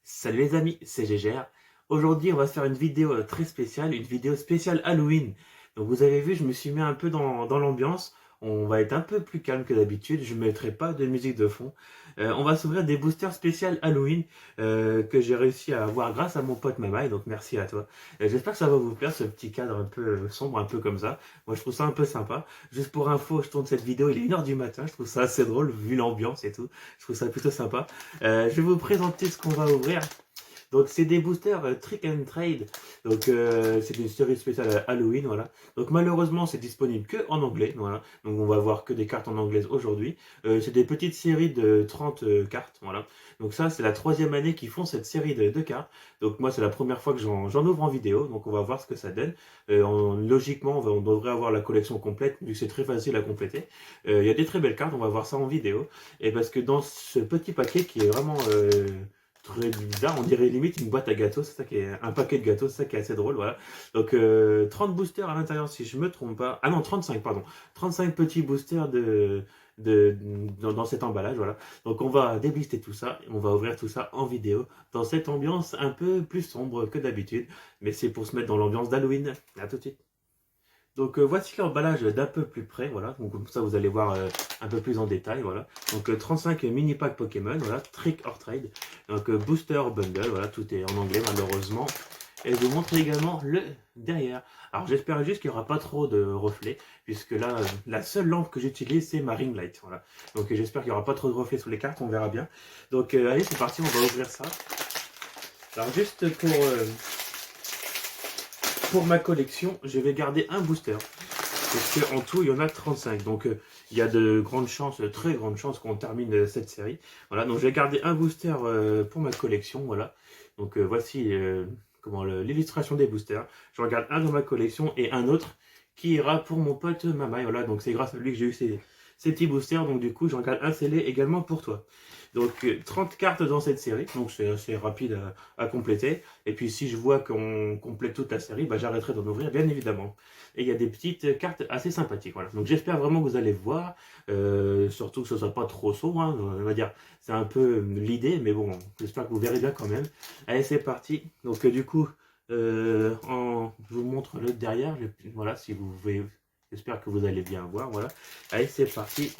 Salut les amis, c'est Gégère. Aujourd'hui, on va se faire une vidéo très spéciale, une vidéo spéciale Halloween. Donc vous avez vu, je me suis mis un peu dans l'ambiance. On va être un peu plus calme que d'habitude. Je ne mettrai pas de musique de fond. On va s'ouvrir des boosters spéciales Halloween que j'ai réussi à avoir grâce à mon pote Mamaï. Donc merci à toi. J'espère que ça va vous plaire, ce petit cadre un peu sombre, un peu comme ça. Moi, je trouve ça un peu sympa. Juste pour info, je tourne cette vidéo, il est 1h du matin. Je trouve ça assez drôle vu l'ambiance et tout. Je trouve ça plutôt sympa. Je vais vous présenter ce qu'on va ouvrir. Donc c'est des boosters Trick and Trade. Donc c'est une série spéciale Halloween, voilà. Donc malheureusement c'est disponible que en anglais, voilà. Donc on va voir que des cartes en anglais aujourd'hui. C'est des petites séries de 30 cartes, voilà. Donc ça c'est la 3e année qu'ils font cette série de cartes. Donc moi c'est la première fois que j'en ouvre en vidéo, donc on va voir ce que ça donne. Logiquement on devrait avoir la collection complète, vu que c'est très facile à compléter. Il y a des très belles cartes, on va voir ça en vidéo. Et parce que dans ce petit paquet qui est vraiment très bizarre, on dirait limite une boîte à gâteaux, c'est ça qui est un paquet de gâteaux, c'est ça qui est assez drôle, voilà. Donc 30 boosters à l'intérieur si je me trompe pas. Ah non, 35 pardon. 35 petits boosters dans cet emballage, voilà. Donc on va déblister tout ça, on va ouvrir tout ça en vidéo dans cette ambiance un peu plus sombre que d'habitude, mais c'est pour se mettre dans l'ambiance d'Halloween. À tout de suite. Donc voici l'emballage d'un peu plus près, voilà. Donc comme ça vous allez voir un peu plus en détail, voilà. Donc 35 mini packs Pokémon, voilà, Trick or Trade. Donc Booster Bundle, voilà, tout est en anglais malheureusement. Et je vous montre également le derrière. Alors j'espère juste qu'il n'y aura pas trop de reflets, puisque là, la seule lampe que j'utilise, c'est ma ring light, voilà. Donc j'espère qu'il n'y aura pas trop de reflets sur les cartes, on verra bien. Donc allez, c'est parti, on va ouvrir ça. Alors juste pour ma collection, je vais garder un booster. Parce qu'en tout, il y en a 35. Donc, il y a de grandes chances, très grandes chances qu'on termine cette série. Voilà, donc je vais garder un booster pour ma collection. Voilà. Donc, voici l'illustration des boosters. Je regarde un dans ma collection et un autre qui ira pour mon pote Mamaï. Voilà, donc c'est grâce à lui que j'ai eu ces petits boosters. Donc, du coup, j'en garde un scellé également pour toi. Donc, 30 cartes dans cette série. Donc, c'est assez rapide à compléter. Et puis, si je vois qu'on complète toute la série, bah, j'arrêterai d'en ouvrir, bien évidemment. Et il y a des petites cartes assez sympathiques. Voilà. Donc j'espère vraiment que vous allez voir, surtout que ce ne soit pas trop sombre. Hein, on va dire, c'est un peu l'idée, mais bon, j'espère que vous verrez bien quand même. Allez, c'est parti. Donc du coup, je vous montre le derrière. Voilà, si vous voyez, j'espère que vous allez bien voir. Voilà. Allez, c'est parti.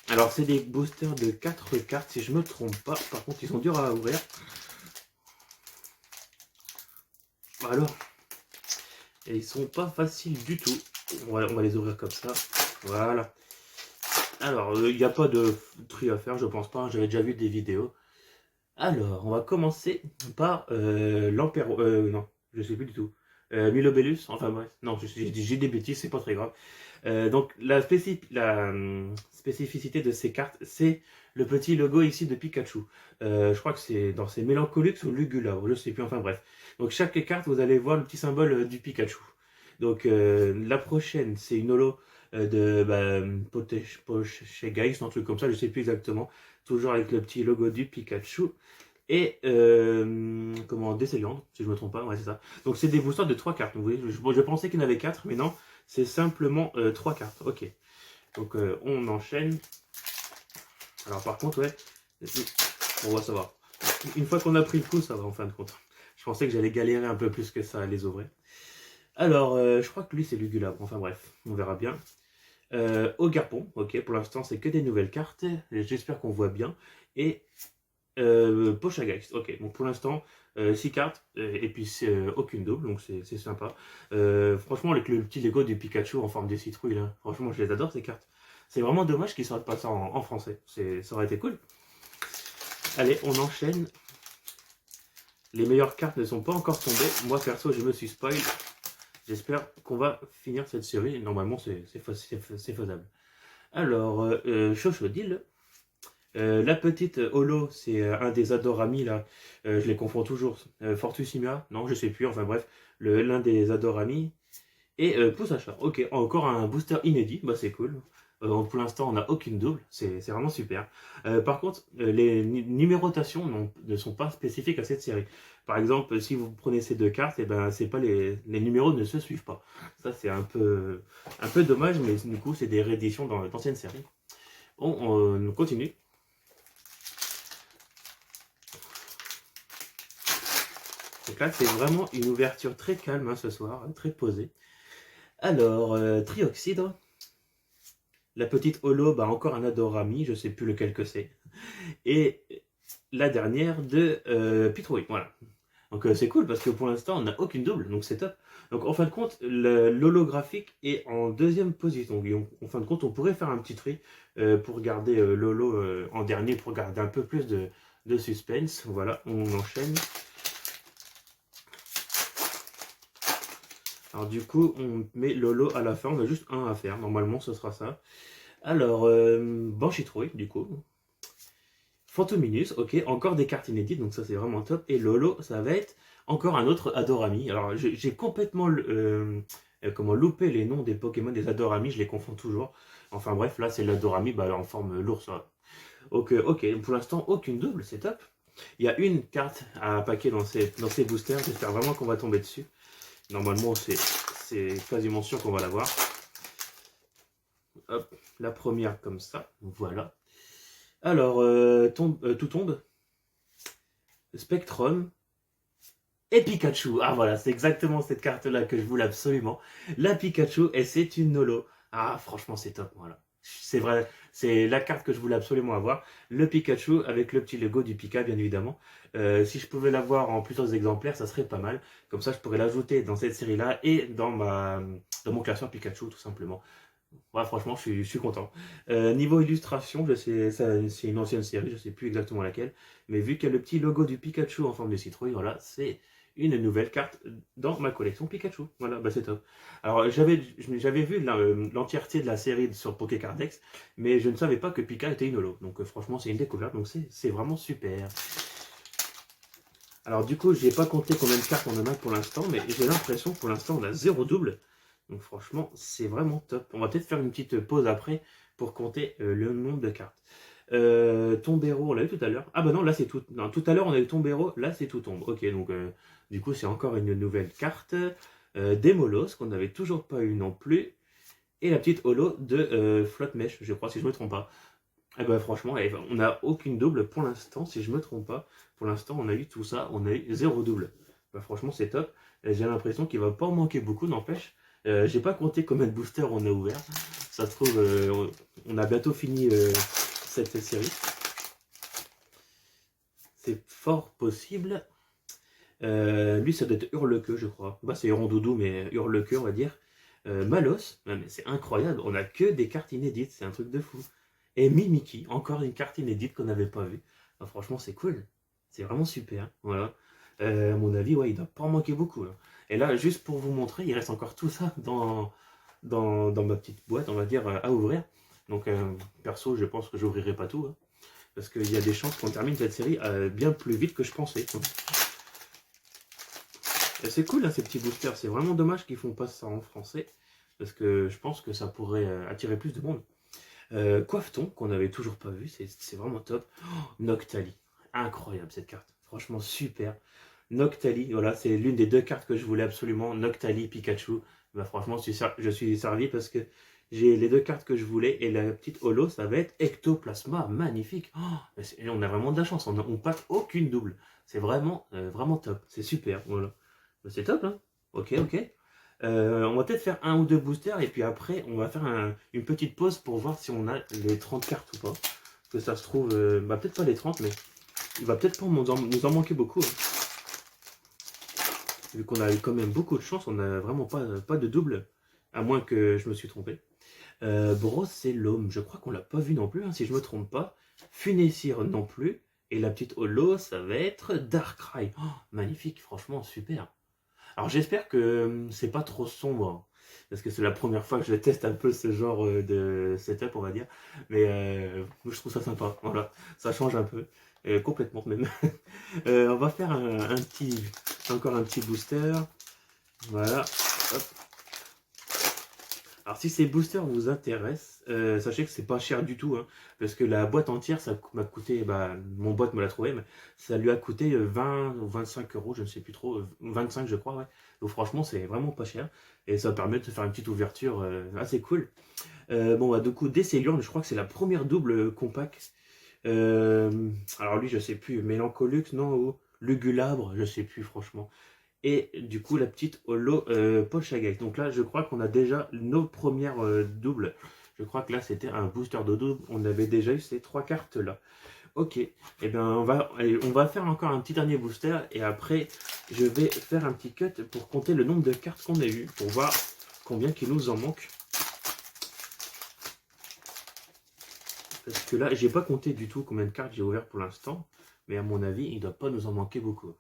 Alors c'est des boosters de 4 cartes, si je ne me trompe pas. Par contre, ils sont durs à ouvrir. Alors. Et ils sont pas faciles du tout. On va les ouvrir comme ça. Voilà. Alors, il n'y a pas de tri à faire, je pense pas. J'avais déjà vu des vidéos. Alors, on va commencer par l'Empéro. Non, je sais plus du tout. Milobellus, enfin bref. Non, j'ai des bêtises, c'est pas très grave. Donc, la spécificité de ces cartes, c'est le petit logo ici de Pikachu. Je crois que c'est dans ces Mélancholux ou Lugula, je sais plus, enfin bref. Donc, chaque carte, vous allez voir le petit symbole du Pikachu. Donc, la prochaine, c'est une holo de Pochegeist, un truc comme ça, je sais plus exactement. Toujours avec le petit logo du Pikachu. Et Décéliande, si je ne me trompe pas, ouais c'est ça. Donc c'est des boosters de 3 cartes, vous voyez, je pensais qu'il y en avait 4, mais non, c'est simplement 3 cartes, ok. Donc on enchaîne. Alors par contre, ouais, on va savoir. Une fois qu'on a pris le coup, ça va en fin de compte. Je pensais que j'allais galérer un peu plus que ça à les ouvrir. Alors, je crois que lui c'est Lugula, enfin bref, on verra bien. Au Garpon, ok, pour l'instant c'est que des nouvelles cartes, j'espère qu'on voit bien. Et Pochagax, ok, donc pour l'instant 6 cartes et puis aucune double, donc c'est sympa. Franchement, avec le petit Lego du Pikachu en forme de citrouille, là, franchement, je les adore ces cartes. C'est vraiment dommage qu'ils sortent pas ça en français, ça aurait été cool. Allez, on enchaîne. Les meilleures cartes ne sont pas encore tombées. Moi, perso, je me suis spoil. J'espère qu'on va finir cette série. Normalement, c'est faisable. Alors, Chochodile. La petite Holo, c'est un des Adorami là. Je les confonds toujours. Fortusima, non, je sais plus. Enfin bref, l'un des Adorami. Et Poussacha. Ok, encore un booster inédit. Bah c'est cool. Pour l'instant, on n'a aucune double. C'est vraiment super. Par contre, les numérotations ne sont pas spécifiques à cette série. Par exemple, si vous prenez ces 2 cartes, et ben c'est pas les numéros ne se suivent pas. Ça c'est un peu dommage, mais du coup c'est des rééditions dans l'ancienne série. On continue. Donc là, c'est vraiment une ouverture très calme hein, ce soir, très posée. Alors, Trioxydre. La petite holo, bah encore un Adorami, je sais plus lequel que c'est. Et la dernière de Pitroï, voilà. Donc c'est cool parce que pour l'instant, on n'a aucune double, donc c'est top. Donc en fin de compte, l'holographique est en deuxième position. Donc, en fin de compte, on pourrait faire un petit tri pour garder l'holo en dernier, pour garder un peu plus de suspense. Voilà, on enchaîne. Alors du coup, on met l'holo à la fin, on a juste un à faire. Normalement, ce sera ça. Alors, Banchitrouille, du coup. Fantominus, ok, encore des cartes inédites, donc ça c'est vraiment top. Et Lolo, ça va être encore un autre Adorami. Alors j'ai complètement comment loupé les noms des Pokémon des Adorami, je les confonds toujours. Enfin bref, là c'est l'Adorami bah, en forme l'ours. Ok, ok, pour l'instant aucune double, c'est top. Il y a une carte à paquer dans ces boosters, j'espère vraiment qu'on va tomber dessus. Normalement c'est quasiment sûr qu'on va l'avoir. Hop, la première comme ça, voilà. Alors, tout tombe. Spectrum et Pikachu. Ah voilà, c'est exactement cette carte-là que je voulais absolument. La Pikachu, et c'est une Nolo. Ah, franchement, c'est top, voilà. C'est vrai, c'est la carte que je voulais absolument avoir. Le Pikachu avec le petit logo du Pika, bien évidemment. Si je pouvais l'avoir en plusieurs exemplaires, ça serait pas mal. Comme ça, je pourrais l'ajouter dans cette série-là et dans mon classeur Pikachu, tout simplement. Ouais, franchement, je suis content. Niveau illustration, je sais, c'est une ancienne série, je sais plus exactement laquelle, mais vu qu'il y a le petit logo du Pikachu en forme de citrouille, voilà, c'est une nouvelle carte dans ma collection Pikachu. Voilà, bah c'est top. Alors, j'avais vu l'entièreté de la série sur Pokécardex, mais je ne savais pas que Pika était une holo. Donc, franchement, c'est une découverte, donc c'est vraiment super. Alors, du coup, j'ai pas compté combien de cartes on en a pour l'instant, mais j'ai l'impression que pour l'instant, on a 0 double. Donc franchement, c'est vraiment top. On va peut-être faire une petite pause après pour compter le nombre de cartes. Tombero, on l'a eu tout à l'heure. Ah bah non, là c'est tout. Non, tout à l'heure on a eu Tombero, là c'est tout tombe. Ok, donc du coup c'est encore une nouvelle carte. Demolos, qu'on n'avait toujours pas eu non plus. Et la petite holo de Flotte-Mèche, je crois, si je me trompe pas. Eh ben franchement, on n'a aucune double pour l'instant, si je me trompe pas. Pour l'instant, on a eu tout ça, on a eu 0 double. Ben, franchement, c'est top. J'ai l'impression qu'il va pas en manquer beaucoup, n'empêche. J'ai pas compté combien de boosters on a ouvert. Ça se trouve, on a bientôt fini cette série. C'est fort possible. Lui, ça doit être Hurlequeux, je crois. Bah, c'est Rondoudou, mais Hurlequeux, on va dire. Malos, mais c'est incroyable. On a que des cartes inédites, c'est un truc de fou. Et Mimiki, encore une carte inédite qu'on n'avait pas vue. Bah, franchement, c'est cool. C'est vraiment super. Voilà. À mon avis, ouais, il doit pas en manquer beaucoup. Hein. Et là, juste pour vous montrer, il reste encore tout ça dans ma petite boîte, on va dire, à ouvrir. Donc, perso, je pense que j'ouvrirai pas tout. Hein, parce qu'il y a des chances qu'on termine cette série bien plus vite que je pensais. C'est cool, hein, ces petits boosters. C'est vraiment dommage qu'ils font pas ça en français. Parce que je pense que ça pourrait attirer plus de monde. Coiffeton, qu'on n'avait toujours pas vu, c'est vraiment top. Oh, Noctali, incroyable cette carte, franchement super. Noctali, voilà, c'est l'une des deux cartes que je voulais absolument, Noctali, Pikachu. Bah, franchement, je suis servi parce que j'ai les deux cartes que je voulais et la petite holo, ça va être Ectoplasma, magnifique. Oh, on a vraiment de la chance, on passe aucune double. C'est vraiment, vraiment top, c'est super, voilà. Bah, c'est top, hein. Ok, ok. On va peut-être faire un ou deux boosters et puis après on va faire une petite pause pour voir si on a les 30 cartes ou pas. Que ça se trouve, bah, peut-être pas les 30 mais il va peut-être pas nous en manquer beaucoup. Hein. Vu qu'on a eu quand même beaucoup de chance, on n'a vraiment pas de double. À moins que je me suis trompé. Brocellum, je crois qu'on l'a pas vu non plus, hein, si je me trompe pas. Funessir non plus. Et la petite holo, ça va être Darkrai. Oh, magnifique, franchement, super. Alors j'espère que c'est pas trop sombre, hein, parce que c'est la première fois que je teste un peu ce genre de setup, on va dire. Mais je trouve ça sympa, voilà, ça change un peu, complètement même. On va faire encore un petit booster, voilà. Hop. Alors si ces boosters vous intéressent, sachez que c'est pas cher du tout, hein, parce que la boîte entière, ça m'a coûté, bah, mon boîte me l'a trouvé, mais ça lui a coûté 20 ou 25 euros, je ne sais plus trop, 25 je crois, ouais. Donc franchement, c'est vraiment pas cher, et ça permet de faire une petite ouverture assez cool. Bon, bah, du coup, Décélion, je crois que c'est la première double compact. Alors lui, je sais plus, Mélancholux, non, ou Lugulabre, je sais plus franchement. Et du coup, la petite holo Poltergeist. Donc là, je crois qu'on a déjà nos premières doubles. Je crois que là, c'était un booster de double. On avait déjà eu ces 3 cartes-là. Ok, et bien on va faire encore un petit dernier booster. Et après, je vais faire un petit cut pour compter le nombre de cartes qu'on a eu. Pour voir combien qu'il nous en manque. Parce que là, j'ai pas compté du tout combien de cartes j'ai ouvert pour l'instant. Mais à mon avis, il ne doit pas nous en manquer beaucoup.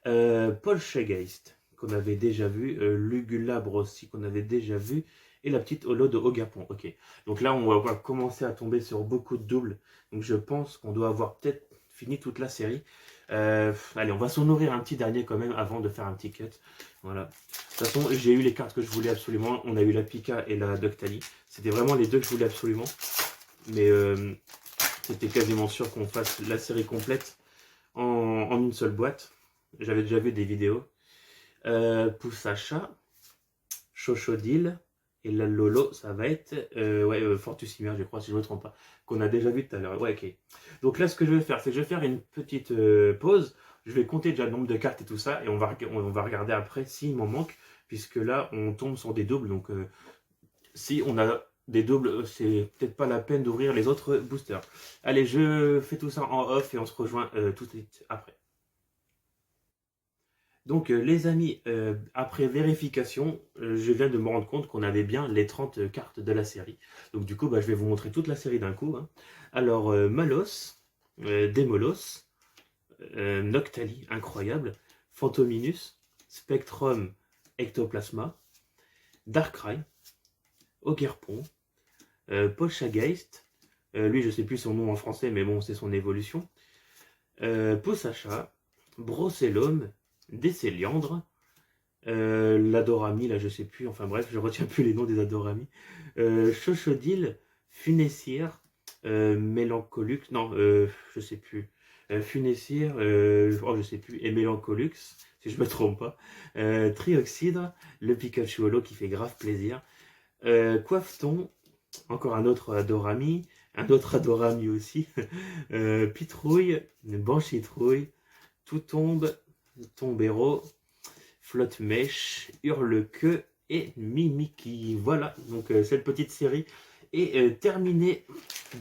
Poltergeist, qu'on avait déjà vu. Lugulabre aussi, qu'on avait déjà vu. Et la petite holo de Ogapon. Ok. Donc là, on va commencer à tomber sur beaucoup de doubles. Donc je pense qu'on doit avoir peut-être fini toute la série. Allez, on va s'en ouvrir un petit dernier quand même avant de faire un petit cut. Voilà. De toute façon, j'ai eu les cartes que je voulais absolument. On a eu la Pika et la Ductali. C'était vraiment les deux que je voulais absolument. Mais c'était quasiment sûr qu'on fasse la série complète en une seule boîte. J'avais déjà vu des vidéos. Poussacha, Chochodil et la Lolo, ça va être Fortusimia, je crois, si je ne me trompe pas, qu'on a déjà vu tout à l'heure. Ouais, ok. Donc là, ce que je vais faire, c'est que je vais faire une petite pause. Je vais compter déjà le nombre de cartes et tout ça, et on va regarder après s'il m'en manque, puisque là, on tombe sur des doubles. Donc, si on a des doubles, c'est peut-être pas la peine d'ouvrir les autres boosters. Allez, je fais tout ça en off et on se rejoint tout de suite après. Donc les amis, après vérification, je viens de me rendre compte qu'on avait bien les 30 cartes de la série. Donc du coup, je vais vous montrer toute la série d'un coup. Hein. Alors, Malos, Demolos, Noctali, incroyable, Phantominus, Spectrum, Ectoplasma, Darkrai, Ogerpon, Poltergeist, lui je sais plus son nom en français, mais bon, c'est son évolution, Posacha, Brocellum, Décéliandre, l'Adorami, là je sais plus, enfin bref, je retiens plus les noms des Adorami, Chochodil, Funessir, Mélancolux, non, je sais plus, Funessir, je sais plus, et Mélancolux, si je me trompe pas, Trioxydre, le Pikachu Holo qui fait grave plaisir, Coiffeton, encore un autre Adorami, un autre Adorami aussi, Pitrouille, Banchitrouille, Tout tombe, Tombero, Flotte Mèche, Hurle-Queue et Mimiki. Voilà, donc cette petite série est terminée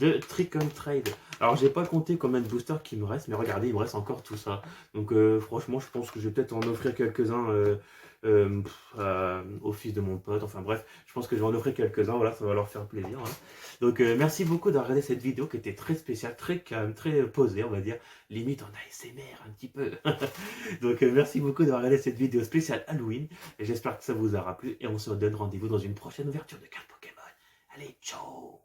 de Trick on Trade. Alors j'ai pas compté combien de boosters qu'il me reste, mais regardez, il me reste encore tout ça. Donc franchement, je pense que je vais peut-être en offrir quelques-uns au fils de mon pote. Enfin bref, je pense que je vais en offrir quelques-uns, voilà, ça va leur faire plaisir. Hein. Donc merci beaucoup d'avoir regardé cette vidéo qui était très spéciale, très calme, très posée, on va dire. Limite en ASMR un petit peu. Donc merci beaucoup d'avoir regardé cette vidéo spéciale Halloween. Et j'espère que ça vous aura plu. Et on se donne rendez-vous dans une prochaine ouverture de cartes Pokémon. Allez, ciao!